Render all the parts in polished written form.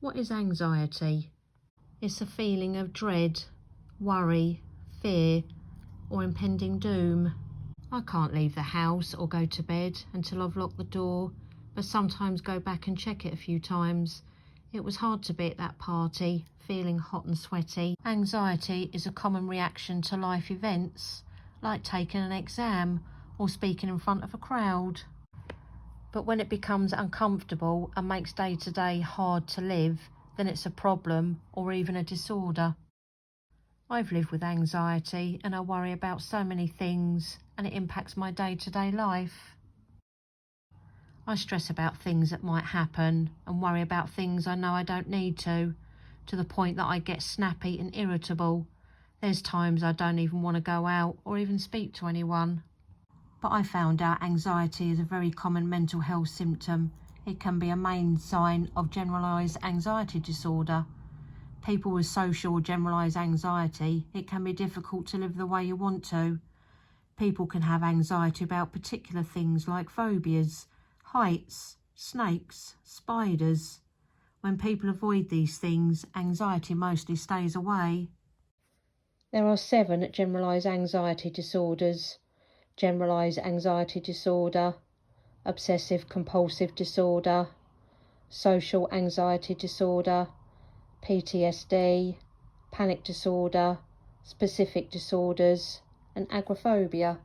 What is anxiety? It's a feeling of dread, worry, fear, or impending doom. I can't leave the house or go to bed until I've locked the door, but sometimes go back and check it a few times. It was hard to be at that party, feeling hot and sweaty. Anxiety is a common reaction to life events, like taking an exam or speaking in front of a crowd. But when it becomes uncomfortable and makes day-to-day hard to live, then it's a problem or even a disorder. I've lived with anxiety and I worry about so many things, and it impacts my day-to-day life. I stress about things that might happen and worry about things I know I don't need to the point that I get snappy and irritable. There's times I don't even want to go out or even speak to anyone. But I found out anxiety is a very common mental health symptom. It can be a main sign of generalised anxiety disorder. People with social or generalised anxiety, it can be difficult to live the way you want to. People can have anxiety about particular things like phobias, heights, snakes, spiders. When people avoid these things, anxiety mostly stays away. There are 7 generalised anxiety disorders: generalised anxiety disorder, obsessive compulsive disorder, social anxiety disorder, PTSD, panic disorder, specific disorders, and agoraphobia.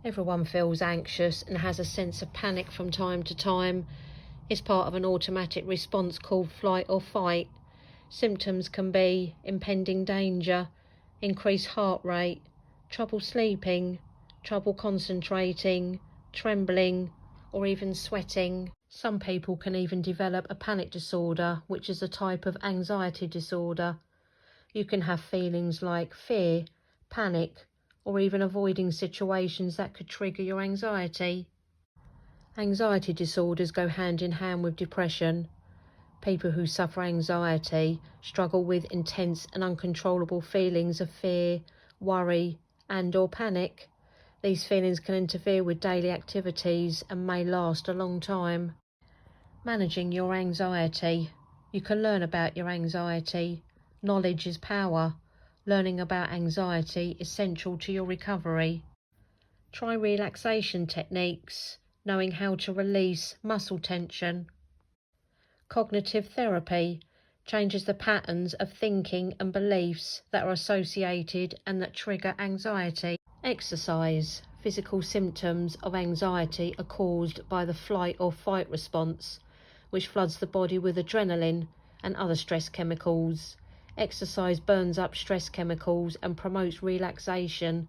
Everyone feels anxious and has a sense of panic from time to time. It's part of an automatic response called flight or fight. Symptoms can be impending danger, increased heart rate, trouble sleeping, trouble concentrating, trembling, or even sweating. Some people can even develop a panic disorder, which is a type of anxiety disorder. You can have feelings like fear, panic, or even avoiding situations that could trigger your anxiety. Anxiety disorders go hand in hand with depression. People who suffer anxiety struggle with intense and uncontrollable feelings of fear, worry, and/or panic. These feelings can interfere with daily activities and may last a long time. Managing your anxiety. You can learn about your anxiety. Knowledge is power. Learning about anxiety is central to your recovery. Try relaxation techniques, knowing how to release muscle tension. Cognitive therapy changes the patterns of thinking and beliefs that are associated and that trigger anxiety. Exercise. Physical symptoms of anxiety are caused by the flight or fight response, which floods the body with adrenaline and other stress chemicals. Exercise burns up stress chemicals and promotes relaxation.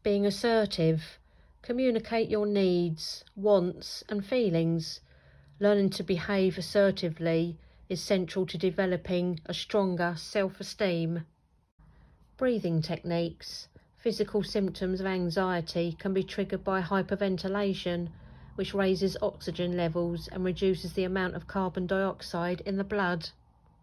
Being assertive. Communicate your needs, wants, and feelings. Learning to behave assertively is central to developing a stronger self-esteem. Breathing techniques. Physical symptoms of anxiety can be triggered by hyperventilation, which raises oxygen levels and reduces the amount of carbon dioxide in the blood.